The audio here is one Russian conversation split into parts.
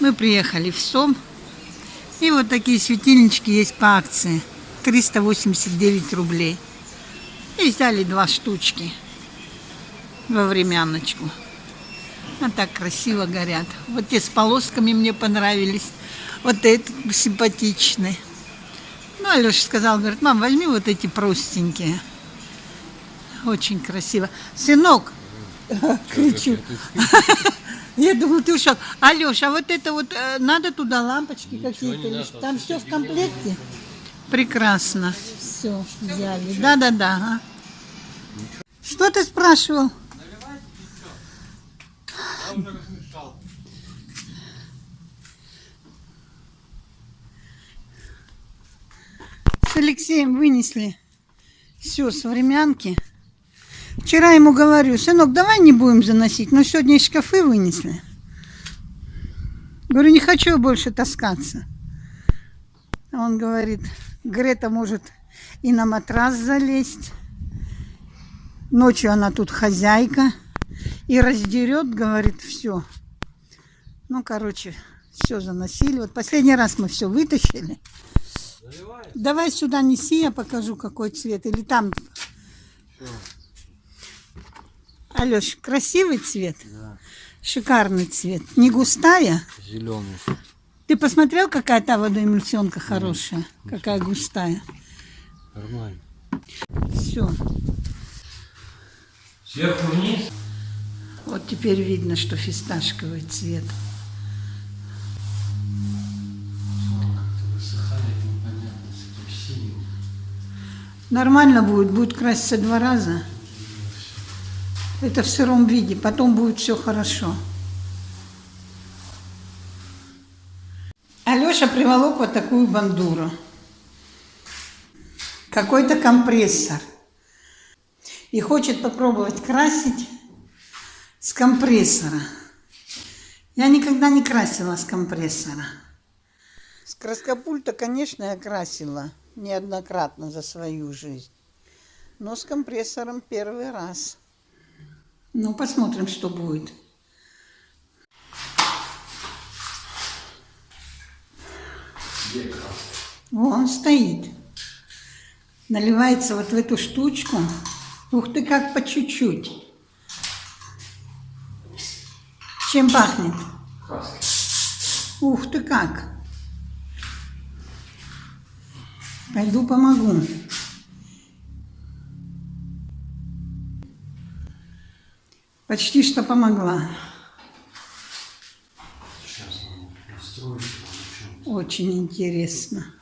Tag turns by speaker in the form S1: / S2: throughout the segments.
S1: Мы приехали в СОМ. И вот такие светильнички есть по акции. 389 рублей. И взяли 2 штучки во времяночку. А так красиво горят. Вот те с полосками мне понравились. Вот эти симпатичные. Ну, Алеша сказал, говорит, мам, возьми вот эти простенькие. Очень красиво. Сынок, кричу. Я думаю, ты ушел. Алеша, а вот это вот, надо туда лампочки какие-то? Там все в комплекте? Прекрасно. Все, взяли. Да-да-да. Ага. Что ты спрашивал? С Алексеем вынесли все с времянки. Вчера ему говорю, сынок, давай не будем заносить, но сегодня из шкафы вынесли. Говорю, не хочу больше таскаться. А он говорит, Грета может и на матрас залезть. Ночью она тут хозяйка. И раздерет, говорит, все. Ну, короче, все заносили. Вот последний раз мы все вытащили. Давай сюда неси, я покажу, какой цвет. Или там. Алёш, красивый цвет?
S2: Да.
S1: Шикарный цвет. Не густая?
S2: Зеленый.
S1: Ты посмотрел, какая та водоэмульсионка хорошая? Какая густая?
S2: Нормально.
S1: Все.
S2: Сверху вниз.
S1: Вот теперь видно, что фисташковый цвет.
S2: Как-то высыхает, непонятно, с этим синим.
S1: Нормально будет краситься 2 раза. Это в сыром виде, потом будет все хорошо. Алеша приволок вот такую бандуру. Какой-то компрессор. И хочет попробовать красить с компрессора. Я никогда не красила с компрессора. С краскопульта, конечно, я красила неоднократно за свою жизнь. Но с компрессором первый раз. Ну, посмотрим, что будет. Вон стоит. Наливается вот в эту штучку. Ух ты, как по чуть-чуть. Чем пахнет?
S2: Краской.
S1: Ух ты, как. Пойду помогу. Почти что помогла.
S2: Сейчас настроить.
S1: Очень интересно.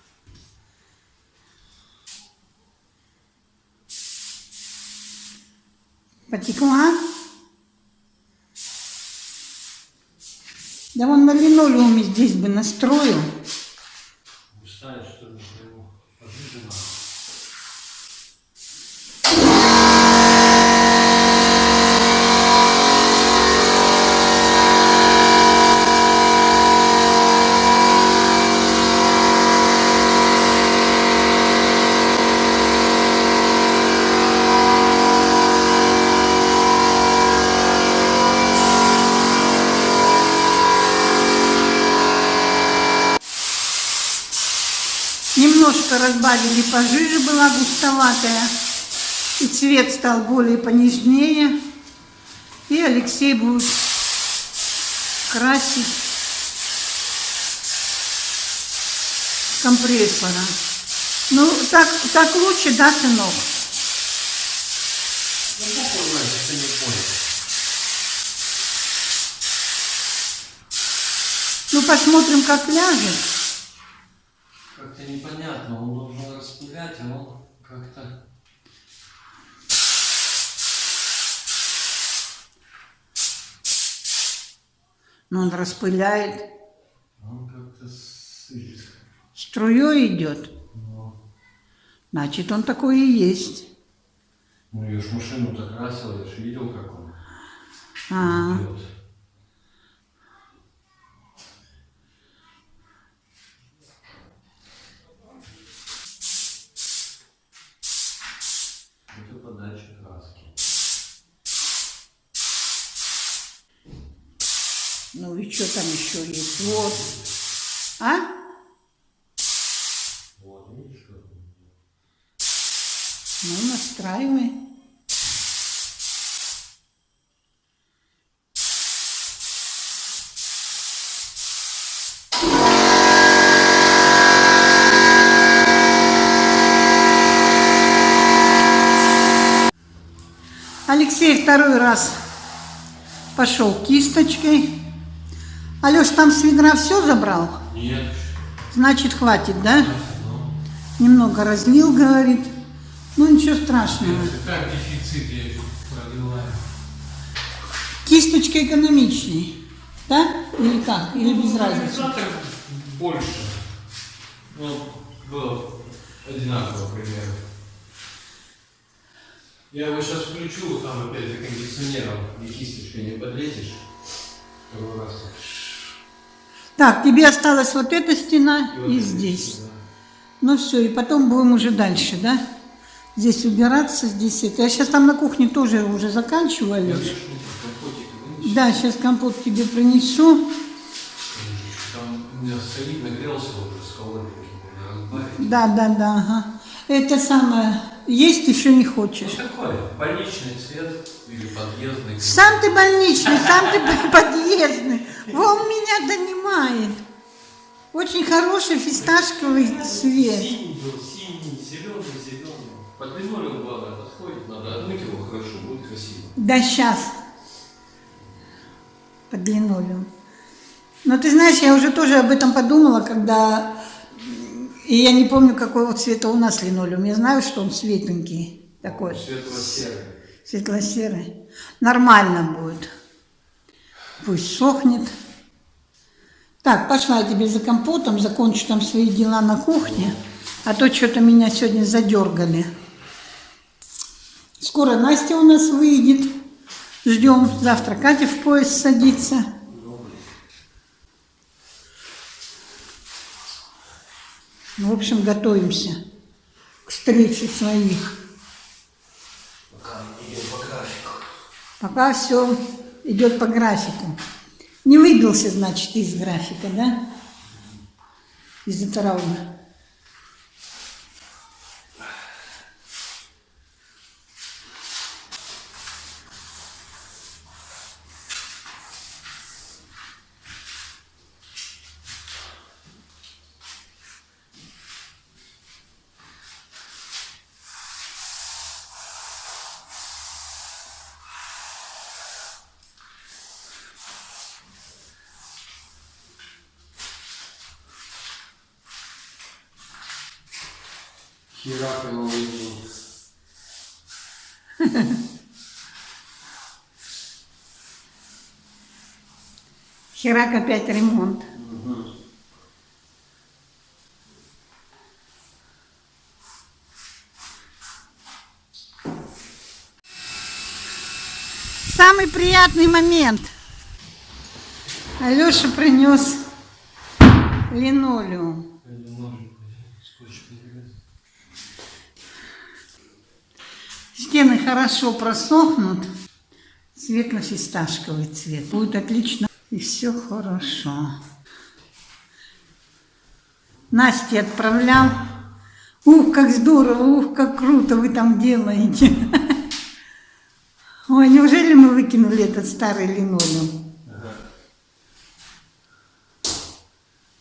S1: Потекла? Да вон на линолеуме здесь бы настроил.
S2: Густая, что ли, его пожизненно.
S1: Немножко разбавили пожиже, была густоватая. И цвет стал более понежнее. И Алексей будет красить компрессором. Ну, так лучше, да, сынок?
S2: Ну, попробуй, если не понял.
S1: Ну, посмотрим, как ляжет.
S2: Как-то непонятно, он должен распылять, а он как-то...
S1: Но он распыляет.
S2: Он как-то сыпет.
S1: Струей идет.
S2: Но...
S1: Значит, он такой и есть.
S2: Ну, я ж машину-то красил, я ж видел, как он идет. Это подача краски.
S1: Ну и что там еще есть? Вот. А?
S2: Вот, видишь, как он?
S1: Ну, настраивай. Алексей второй раз пошел кисточкой. Алеш, там с ведра все забрал?
S2: Нет.
S1: Значит, хватит, да?
S2: Ну,
S1: Немного разлил, говорит. Ну, ничего страшного.
S2: как дефицит я еще проливаю.
S1: Кисточка экономичней, да? Или как? Или без разницы?
S2: Конденсатор больше. Ну, было одинаково примерно. Я его сейчас включу, там опять за кондиционером, и кисточкой не подлезешь. Второй раз.
S1: Так, тебе осталась вот эта стена
S2: вот
S1: и
S2: это
S1: здесь.
S2: сюда.
S1: Ну все, и потом будем уже дальше, да? Здесь убираться, здесь это. Я сейчас там на кухне тоже уже заканчиваю, Алеш.
S2: Конечно, компотик вынесу.
S1: Да, сейчас компот тебе принесу.
S2: Там у меня стоит, нагрелся уже с холодненьким, можно разбавить.
S1: Да, ага. Это самое, есть еще не хочешь.
S2: Ну такой, больничный цвет или подъездный.
S1: Сам ты больничный, сам ты подъездный. Вон меня донимает. Очень хороший фисташковый цвет.
S2: Синий был, синий, зеленый. Под линолеум главное подходит, надо отмыть его хорошо, будет красиво.
S1: Да сейчас. Под линолеум. Но ты знаешь, я уже тоже об этом подумала, когда... И я не помню, какого цвета у нас линолеум. Я знаю, что он светленький такой.
S2: Светло-серый.
S1: Светло-серый. Нормально будет. Пусть сохнет. Так, пошла я тебе за компотом, закончу там свои дела на кухне. А то что-то меня сегодня задергали. Скоро Настя у нас выйдет. Ждем. Завтра Катя в поезд садится. Ну, в общем, готовимся к встрече своих.
S2: Пока не идет по графику.
S1: Пока все идет по графику. Не выбился, значит, из графика, да? Из-за травмы.
S2: Херак его выйдет.
S1: Херак опять ремонт. Самый приятный момент. Алеша принес линолеум. Стены хорошо просохнут. Светло-фисташковый цвет. Будет отлично. И все хорошо. Насте отправлял. Ух, как здорово, ух, как круто вы там делаете. Ой, неужели мы выкинули этот старый линолеум?
S2: Ага.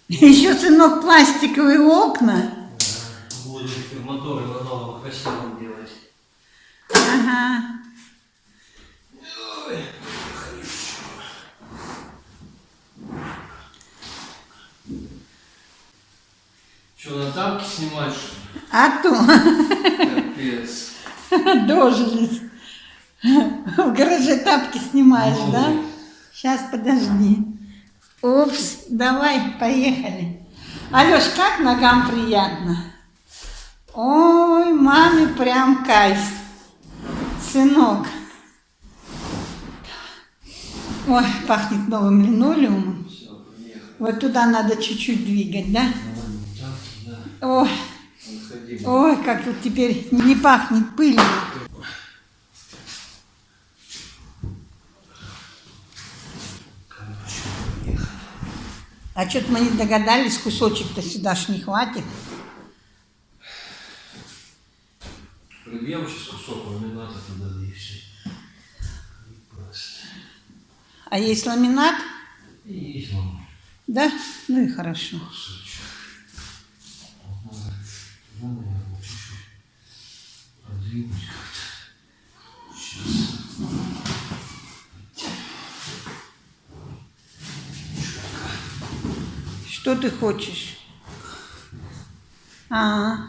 S1: Еще, сынок, пластиковые окна.
S2: Буду теперь моторы на новом красивом делать.
S1: Ага.
S2: Ой, что, на тапки снимать, что ли?
S1: А то
S2: Капец.
S1: дожились. В гараже тапки снимаешь,
S2: Ну,
S1: да? Сейчас, подожди. Упс, давай, поехали. Алеш, как ногам приятно. Ой, маме прям кайф. Сынок. Ой, пахнет новым линолеумом.
S2: Все, приехали.
S1: Вот туда надо чуть-чуть двигать, да?
S2: Тапки, да.
S1: Ой,
S2: Необходимо.
S1: ой, как тут теперь не пахнет пылью.
S2: Короче,
S1: А что-то мы не догадались, кусочек-то сюда ж не хватит.
S2: Прибьем сейчас кусок ламината туда, да и все.
S1: А есть ламинат?
S2: И есть ламинат.
S1: Да? Ну и хорошо.
S2: Кусочек. Надо, наверное, чуть-чуть продвинуть как-то. Сейчас.
S1: Что ты хочешь? Ага.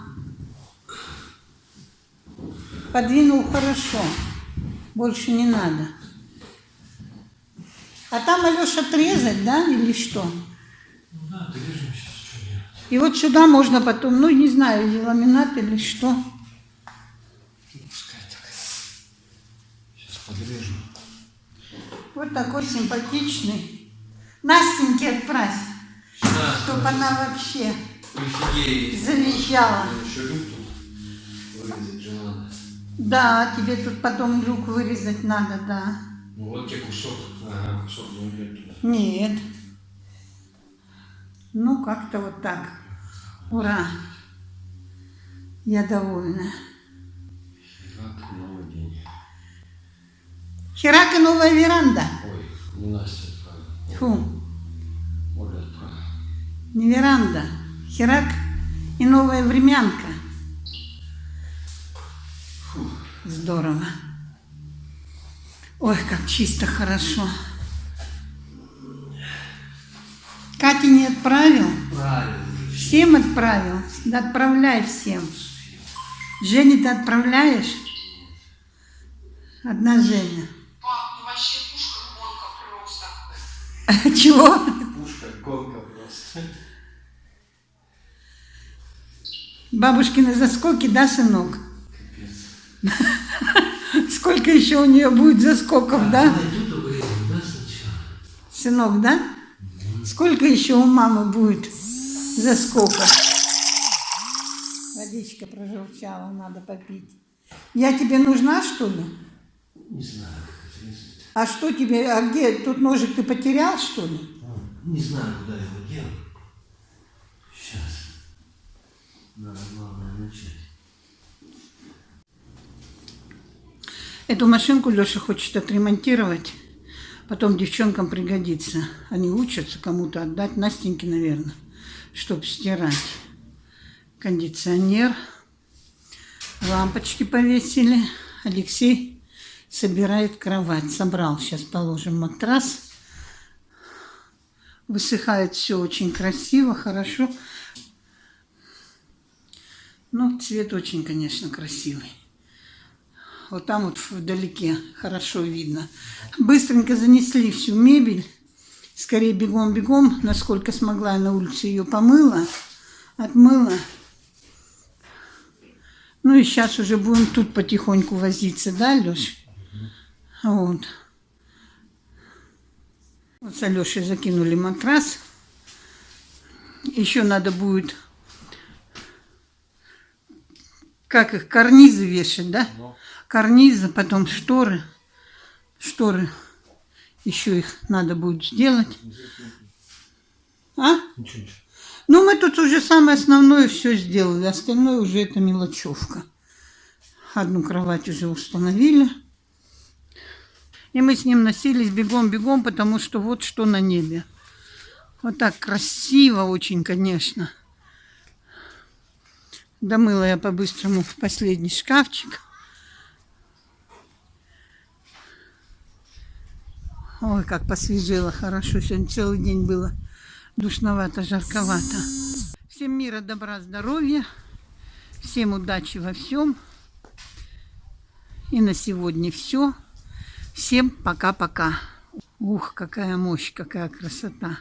S1: Подвинул хорошо. Больше не надо. А там, Алеша, отрезать, да, или что?
S2: Ну да, отрежем сейчас, что делать.
S1: И вот сюда можно потом, ну, не знаю, или ламинат, или что.
S2: Ну, пускай так. Сейчас подрежу.
S1: Вот такой симпатичный. Настеньке отправь,
S2: Да,
S1: чтобы она вообще
S2: офигеть.
S1: завизжала.
S2: Еще люк тут вырезать же надо.
S1: Да, тебе тут потом люк вырезать надо, да.
S2: Ну вот тебе кусок. Ага, кусок будем туда.
S1: Нет. Ну, как-то вот так. Ура. Я довольна.
S2: Херак, новый день.
S1: Херак и новая веранда.
S2: Ой, не Настя отправила.
S1: Фу,
S2: Оля отправила.
S1: не веранда. Херак и новая времянка.
S2: Фу.
S1: Здорово. Ой, как чисто, хорошо. Кате не отправил?
S2: Правильно.
S1: Всем отправил? Да отправляй всем. Жене ты отправляешь? Одна Женя.
S3: Пап, ну вообще пушка гонка просто.
S1: Чего?
S2: Пушка, гонка просто. Бабушкины
S1: заскоки, да, сынок?
S2: Капец.
S1: Сколько еще у нее будет заскоков, да?
S2: Тут вырезать, да, сначала?
S1: Сынок, да? Сколько еще у мамы будет заскоков? Водичка прожурчала, надо попить. Я тебе нужна, что ли?
S2: Не знаю, как это резать.
S1: А что тебе, а где, тут ножик ты потерял, что ли?
S2: Не знаю, куда его делать. Сейчас. Надо главное начать.
S1: Эту машинку Леша хочет отремонтировать, потом девчонкам пригодится. Они учатся, кому-то отдать, Настеньке, наверное, чтобы стирать. Кондиционер, лампочки повесили. Алексей собирает кровать. Собрал, сейчас положим матрас. Высыхает все очень красиво, хорошо. Ну, цвет очень, конечно, красивый. Вот там вот вдалеке хорошо видно. Быстренько занесли всю мебель. Скорее бегом-бегом, насколько смогла, я на улице ее помыла, отмыла. Ну и сейчас уже будем тут потихоньку возиться, да, Леш? Вот. Вот с Алешей закинули матрас. Еще надо будет, как их, карнизы вешать, да? Карнизы, потом шторы. Шторы. Еще их надо будет сделать. А?
S2: Ничего.
S1: Ну, мы тут уже самое основное все сделали. Остальное уже это мелочевка. Одну кровать уже установили. И мы с ним носились бегом-бегом, потому что вот что на небе. Вот так красиво очень, конечно. Домыла я по-быстрому последний шкафчик. Ой, как посвежело, хорошо. Сегодня целый день было душновато, жарковато. Всем мира, добра, здоровья. Всем удачи во всем. И на сегодня все. Всем пока-пока. Ух, какая мощь, какая красота.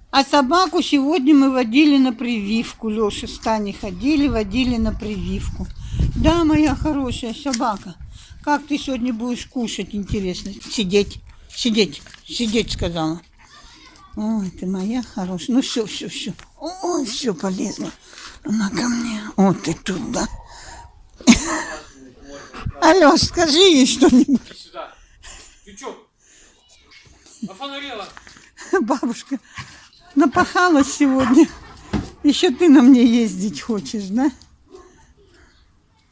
S1: А собаку сегодня мы водили на прививку. Леша с Таней ходили, водили на прививку. Да, моя хорошая собака. Как ты сегодня будешь кушать, интересно? Сидеть, сидеть, сидеть, сказала. Ой, ты моя хорошая. Ну все, все, все. Ой, все, полезла. Она ко мне. Вот ты тут, да. Алёш, скажи ей что-нибудь.
S4: Сюда. Ты чё? Офонарела.
S1: Бабушка напахалась сегодня. Еще ты на мне ездить хочешь, да?